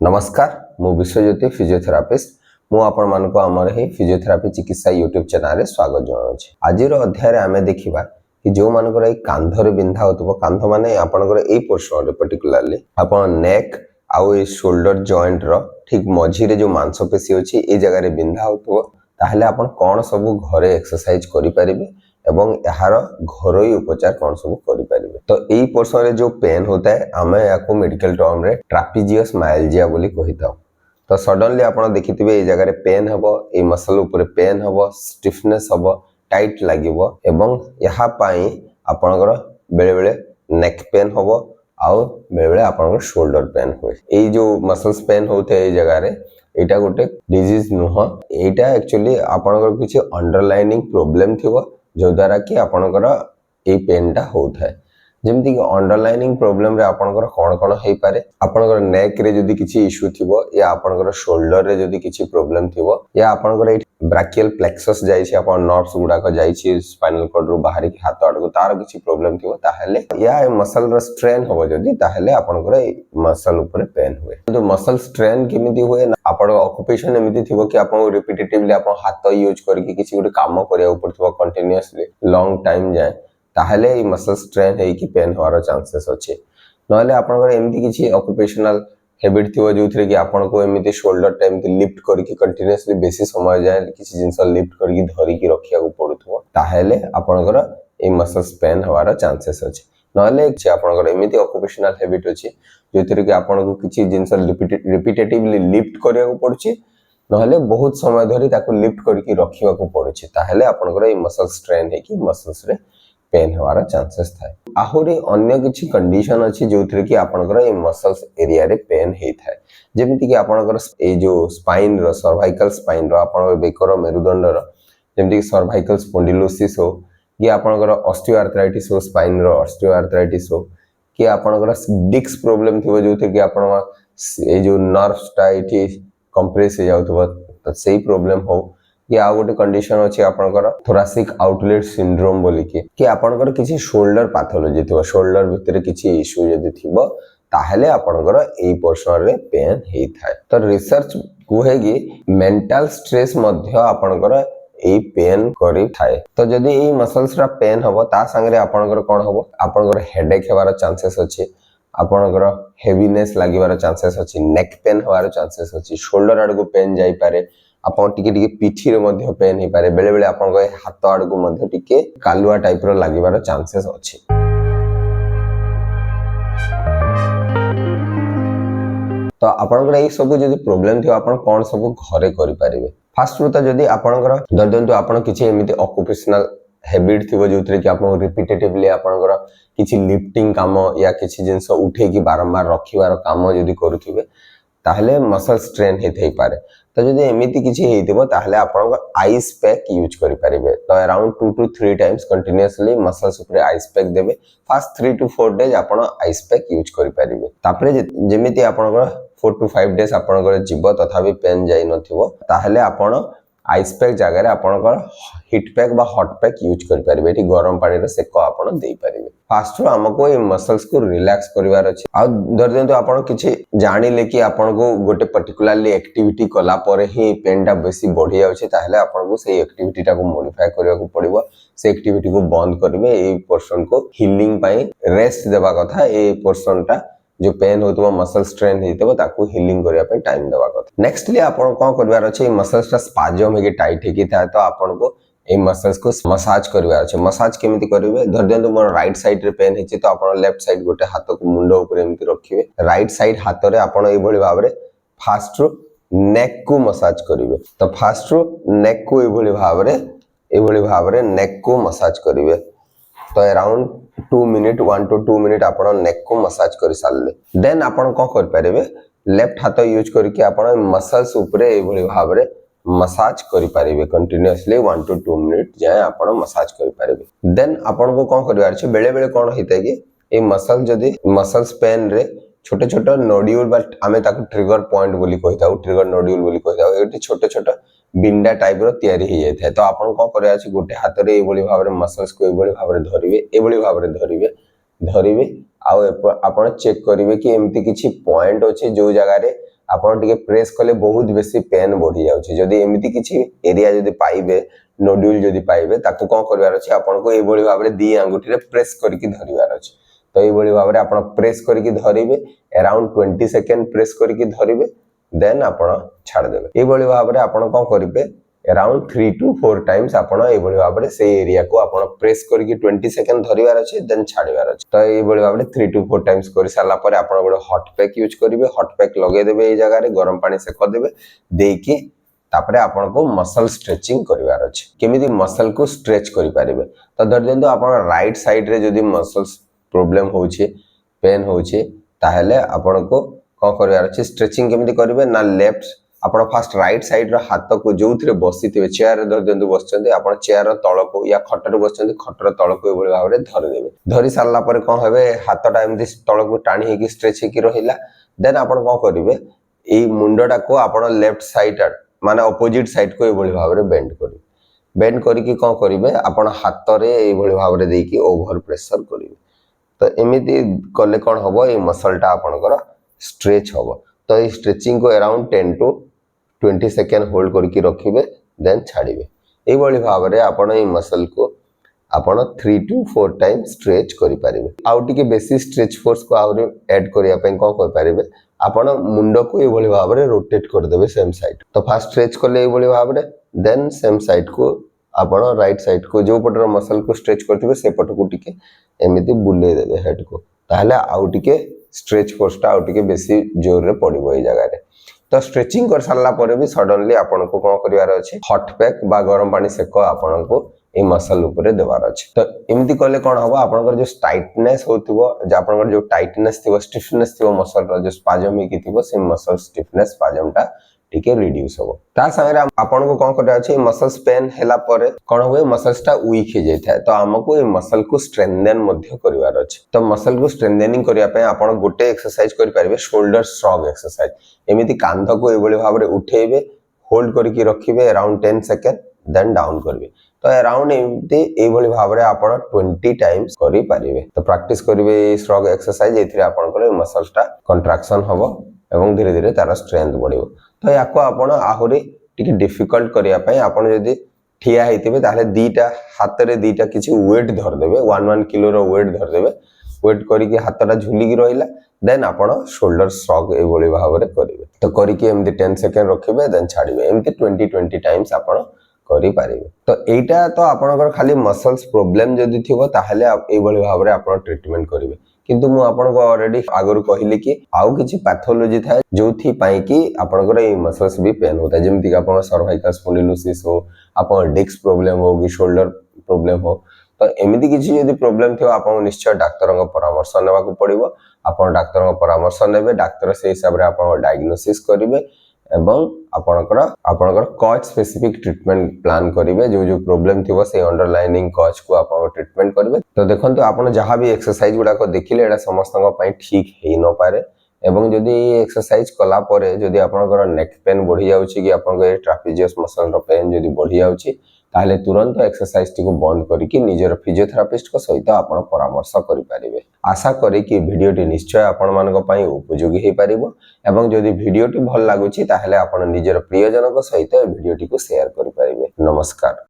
नमस्कार मु विश्वज्योति फिजियोथेरापिस्ट मु आपण मानको हमर हे फिजियोथेरापी चिकित्सा यूट्यूब चैनल रे स्वागत जणाउछि। आजिर अध्याय रे आमे देखिबा कि जो मानकर ए कांधरे बिंधा होतबो कांध माने आपनकर ए पोर्शन रे पर्टिकुलरली आपण नेक आउ ए शोल्डर जॉइंट रो ठीक मझी रे जो मांसपेशी अछि ए जगह रे बिंधा होतबो ताहले आपण कोन सब घरे एक्सरसाइज करि परिबे एवं यार घरोई उपचार कौन सब करें। तो यही पोर्शन रे जो पेन होता है आमे याको मेडिकल टर्म रे ट्रापिजियस माइल्जिया बोली कही था। तो सडनली आपण देखिथिबे ए जगह रे पेन हबो, ए मसल ऊपर पेन हबो, स्टिफनेस हबो, टाइट लागिबो एवं यहा पाई आपनकर बेले बेले नेक पेन हबो आउ बेले बेले आपनकर शोल्डर पेन होय। ए जो मसल्स पेन होते ए जगह रे एटा गोटे डिजीज नुह, एटा एक्चुअली आपनकर किछि अंडरलाइनिंग प्रॉब्लम थिबो जो द्वारा कि आपनकर ए पेन टा होता है। जेमति कि अंडरलाइनिंग प्रॉब्लम रे आपनकर कोन कोन हेई पारे, आपनकर नेक रे जदी किछि इशू थिबो या आपनकर शोल्डर रे जदी किछि प्रॉब्लम थिबो या आपनकर ए ब्राचियल प्लेक्सस जाई छै आपन नर्व्स गुडा को जाई छै स्पाइनल कॉर्ड रो बाहरी हाथ आड़ को तार किछि प्रॉब्लम थिबो ताहले या मसल रो स्ट्रेन होबो जदी ताहले आपनकर ए मसल ऊपर पेन हुए। तो मसल स्ट्रेन केमिति हुए ना आपण ऑक्युपेशन एमिति थिबो कि आपण रिपीटेटिवली आपण हाथ यूज करके किछि गोटे काम करिया ऊपर थिबो कंटीन्यूअसली लॉन्ग टाइम जाए ताहले ए मसल स्ट्रेन हे कि पेन होवार चांसेस अछि। नहले आपनकर एमिति किछि ऑक्युपेशनल हैबिट थिबो जोथरे कि आपण को एमिति शोल्डर टाइम के लिफ्ट करके कंटीन्यूअसली बेसी समय जाए किछि जिंस लिफ्ट करके धरि के रखिया को पड़ुथबो ताहले आपनकर ए मसल पेन होवार चांसेस अछि। नहले कि आपनकर एमिति ऑक्युपेशनल हैबिट अछि जोथरे कि आपण को किछि जिंस रिपीटेटिवली लिफ्ट करिया को पड़ुछि नहले बहुत समय धरि ताको लिफ्ट करके रखिया को पड़ुछि ताहले आपनकर ए मसल स्ट्रेन हे कि मसल्स रे पेन होवार चांसेस थाए। आहुरी अन्य किछि कंडीशन अछि जोथरे कि आपनकर ए मसल्स एरिया रे पेन हे थाए। जेमिति कि आपनकर ए जो स्पाइन रो सर्वाइकल स्पाइन रो आपनकर बेकर मेरुदंड रो जेमिति कि सर्वाइकल स्पॉन्डिलोसिस हो कि आपनकर ऑस्टियोआर्थराइटिस हो, स्पाइन रो ऑस्टियोआर्थराइटिस हो कि आपनकर डिस्क प्रॉब्लम थिबो जोथरे कि आपण ए जो नर्व्स टा एठी कंप्रेस हे जाउथबो त सेही प्रॉब्लम हो कि आ गोटे कंडीशन अछि आपनकर थोरासिक आउटलेट सिंड्रोम बोली कि आपनकर किछि शोल्डर पैथोलॉजी थिबो, शोल्डर भितरे किछि इशू जदि थिबो ताहले आपनकर ए पोर्शन रे पेन हे थाए। तो रिसर्च कुहे कि मेंटल स्ट्रेस मध्य आपनकर ए पेन करी थाए। तो जदि ए मसल्स रा पेन हबो ता संगे आपनकर कोन हबो, आपनकर हेडेक हेबार चांसेस अछि, आपनकर हेवीनेस लागिबार चांसेस अछि, नेक पेन होबार चांसेस अछि, शोल्डर आड़ को पेन जाई पारे, आपण टिके टिके पिठी रे मध्य पेन हे पारे, बेले बेले आपण को हाथ आड़ को मध्य टिके कालुआ टाइप रो लागिबार चांसेस अछि। तो आपनकर ए सब जदि प्रॉब्लम थियो आपण कोन सब घरे करि पारिबे। फर्स्ट रुता जदि आपनकर दर्दंतु आपण किछि एमिति ऑक्युपेशनल हैबिट थिबो जोथरे कि आपण रिपीटेटिवली आपनकर किछि लिफ्टिंग काम या किछि जिंस उठे कि बारंबार रखिबार काम जदि करूथिबे ताहले मसल स्ट्रेन हे थई पारे। तो जदि एमिति किछि हेतिबो ताहले आपण आइस पैक यूज करि परिबे। तो around 2 to 3 times continuously muscles ऊपर आइस पैक देबे। फर्स्ट 3 to 4 डेज आपण आइस पैक यूज करि परिबे। तापरे जेमिति आपण 4 to 5 डेज आपण जीव तथापि पेन जाई नथिबो ताहले आपण आइस पैक जगह रे आपण हीट पैक बा हॉट पैक यूज करि परिबे। एठी गरम पानी रे सेक आपण देई परिबे। फास्ट रो हमको ए मसल्स को रिलैक्स करिवार अछि। आ धरजंतु आपण किछि जानिले कि आपण को गोटे पर्टिकुलरली एक्टिविटी कला परे ही पेन टा बेसी बढ़ी जाउछि ताहले आपण को सेही एक्टिविटी टा को मॉडिफाई करिया को पड़िबो। से एक्टिविटी को बंद करिवे, ए पोर्शन को हीलिंग पई रेस्ट देबा कथा। ए पोर्शन टा जो पेन होतबो मसल स्ट्रेन हेतबो ताकू हीलिंग करिया पे टाइम देबा कथा। नेक्स्टली आपण कोन करबार अछि, मसल्स टा स्पाजम हेके टाइट हेकी थाए तो आपण को ए मसल्स को मसाज करबार अछि। मसाज केमिति करिवे, धरदेंतु मोर राइट साइड रे पेन हेछि तो आपण लेफ्ट साइड गोटे हाथ को मुंडो ऊपर एमिति रखिवे। राइट साइड हाथ रे आपण ए भली भाबरे फास्ट रो नेक को मसाज करिवे। तो फास्ट रो नेक को ए भली भाबरे नेक को मसाज करिवे। तो अराउंड 2 मिनिट 1 to 2 मिनिट आपण नेक को मसाज करि सारले देन आपण को कर परिबे, लेफ्ट हाथ यूज करके आपण मसल्स ऊपर ए भली भाबरे मसाज करि परिबे। कंटीन्यूअसली 1 to 2 मिनिट जाय आपण मसाज करि परिबे। देन आपण को कोन करिवार छै, बेले बेले कोन हितै कि ए मसल जदी मसल्स पेन रे छोटे छोटे नोड्यूल बट आमे ताको ट्रिगर पॉइंट बोली कहिताउ, ट्रिगर नोड्यूल बोली कहिताउ। एटी छोटे छोटे बिंडा टाइप रो तयारी हे जाय थाए। तो आपण कोन करिया छै, गोटे हाथ रे ए भली भाबरे मसल्स को ए भली भाबरे धरिबे, ए भली भाबरे धरिबे आ आपण चेक करिवे कि एम्ति किछि पॉइंट अछि जो जगह रे आपण टिके प्रेस कले बहुत बेसी पेन बढ़ी जाउछि जदी एमिति किछि एरिया जदी पाइबे नोड्यूल जदी पाइबे ताको कोन करबार अछि आपण को ए बळी भाबरे दी आंगुठी रे प्रेस करके धरिबार अछि तो ए बळी भाबरे आपण प्रेस करके धरिबे अराउंड 20 सेकंड प्रेस करके धरिबे देन आपण छाड़ देबे ए बळी भाबरे आपण कोन करिबे अराउंड 3 to 4 टाइम्स आपण ए बळी भाबरे से एरिया को आपण प्रेस करके 20 सेकंड धरिबार अछि देन छाड़िबार अछि तो ए बळी भाबरे 3 to 4 टाइम्स करि साला परे आपण गोटे हॉट पैक यूज करिवे हॉट पैक लगे देबे ए जगह रे गरम पानी से कर देबे देकी तापरे आपण को मसल स्ट्रेचिंग करिवार अछि केमिति मसल को स्ट्रेच करि पारिबे तो धर देंतो आपण राइट साइड रे जदी मसल्स प्रॉब्लम होउछे पेन होउछे ताहेले आपण को कोन करिवार अछि स्ट्रेचिंग केमिति करिवे ना लेफ्ट आपण फास्ट राइट साइड रो हाथ को जोथरे बसिथिबे चेयर रे धर देंतो बसचंदे आपण चेयर रो तळ को या खट रे बसचंदे खट रो तळ को एबोली भाबरे धरि देबे धरि सारला परे कोन हेबे हाथटा एमति तळ को टाणी हेकी स्ट्रेच हेकी रहिला देन आपण कोन करिवे ए मुंडटा को आपण लेफ्ट साइड माने ऑपोजिट साइड को एबोली भाबरे बेंड करिके कोन करिवे आपण हाथ रे एबोली भाबरे देकी ओवर प्रेशर करिवे तो एमिति कले कोन हबो ए मसलटा आपनकर स्ट्रेच हबो तो ए स्ट्रेचिंग को अराउंड 10 to 20 सेकंड होल्ड करके रखिबे देन छाड़िबे ए बळी भाबरे आपण ए मसल को आपण 3 to 4 टाइम स्ट्रेच करि पारिबे आउ टिके बेसी स्ट्रेच फोर्स को आउरे ऐड करिया पय कोन कर पारिबे आपण मुंड को ए बळी भाबरे रोटेट कर देबे सेम साइड तो फास्ट स्ट्रेच करले ए बळी भाबरे देन सेम साइड को आपण राइट साइड को जो पटर मसल को स्ट्रेच करथिबे से पट को टिके एमिति बुले देबे हेड को ताहले आउ टिके स्ट्रेच फोर्स टा आउ टिके बेसी जोर रे पडिबो ए जगह रे तो स्ट्रेचिंग कर सारला परे भी सडनली आपण को कोन करिवार अछि हॉट पैक बा गरम पानी सेक आपण को ए मसल ऊपर देवार अछि तो एमिति करले कोन हबो आपनकर जो टाइटनेस होतिबो जे आपनकर जो टाइटनेस थिबो स्टिफनेस थिबो मसल रो जो स्पाजम हेकी थिबो से मसल स्टिफनेस स्पाजम टिके रिड्यूस होबो ता संगे आपन को कोन करे अछि मसल्स पेन हेला परे कोन होय मसल्स टा वीक हे जाय थाए तो हमको ए मसल को स्ट्रेंथन मध्ये करिवार अछि तो मसल को स्ट्रेंथनिंग करिया पे आपन गोटे एक्सरसाइज करि पारिबे शोल्डर श्रग एक्सरसाइज एमिति कांध को एबोली भाबरे उठेबे होल्ड करके रखिबे अराउंड 10 सेकंड देन डाउन करबे तो अराउंड एमिति एबोली भाबरे आपन 20 टाइम्स करि पारिबे तो प्रैक्टिस करिवे श्रग एक्सरसाइज एथिरे आपन को मसल्स टा कंट्रैक्शन हबो एवं धीरे धीरे तार स्ट्रेंथ बढ़िबो तो याको आपण आहुरी टिके डिफिकल्ट करिया पय आपण जदी ठिया हेतिबे ताले दीटा हाथ रे दीटा किछि वेट धर देबे 1 किलो रो वेट धर देबे वेट करी के हाथटा झुली की रहिला देन आपण शोल्डर श्रग ए बोली भाबरे करिवे तो करी के एमदी 10 सेकंड रखिबे देन छाडिबे एमदी 20 टाइम्स आपण करि पारिबे तो एटा तो आपनकर खाली मसल्स प्रॉब्लम जदी थिबो ताहले ए बोली भाबरे आपण ट्रीटमेंट करिवे किंतु मु आपन को ऑलरेडी आगरु कहिली कि आउ किछि पैथोलॉजी थाए जोथि पाई कि आपन को ए मसल्स भी पेन होता है जेमति कि आपन सर्वाइकल स्पॉन्डिलोसिस हो आपन डिस्क प्रॉब्लम हो कि शोल्डर प्रॉब्लम हो तो एमिति किछि यदि प्रॉब्लम थियो आपन निश्चय डाक्टर परामर्श नेबा को पड़िबो आपन डाक्टर परामर्श नेबे डाक्टर से हिसाब रे आपन डायग्नोसिस करिवे एवं आपनकर कॉज स्पेसिफिक ट्रीटमेंट प्लान करिवे जो जो प्रॉब्लम थिबो से अंडरलाइनिंग कॉज को आपन ट्रीटमेंट करिवे तो देखंतु आपन जहां भी एक्सरसाइज गुडा को देखिले एडा समस्तन पई ठीक हेइ न पारे एवं जदि एक्सरसाइज कला परे जदि आपनकर नेक पेन बढ़ी जाउची कि आपनकर ट्रापेजियस मसल रो पेन जदि बढ़ी जाउची ताले तुरंत एक्सरसाइज टी को बंद करिकि निजर फिजियोथेरापिस्ट को सहित आपण परामर्श करि पारिबे आशा करी कि वीडियो टी निश्चय आपण मानक पई उपयोगी हे पारिबो एवं जदि वीडियो टी भल लागुची ताहले आपण निजर प्रियजन को सहित वीडियो टी को शेयर करि पारिबे नमस्कार।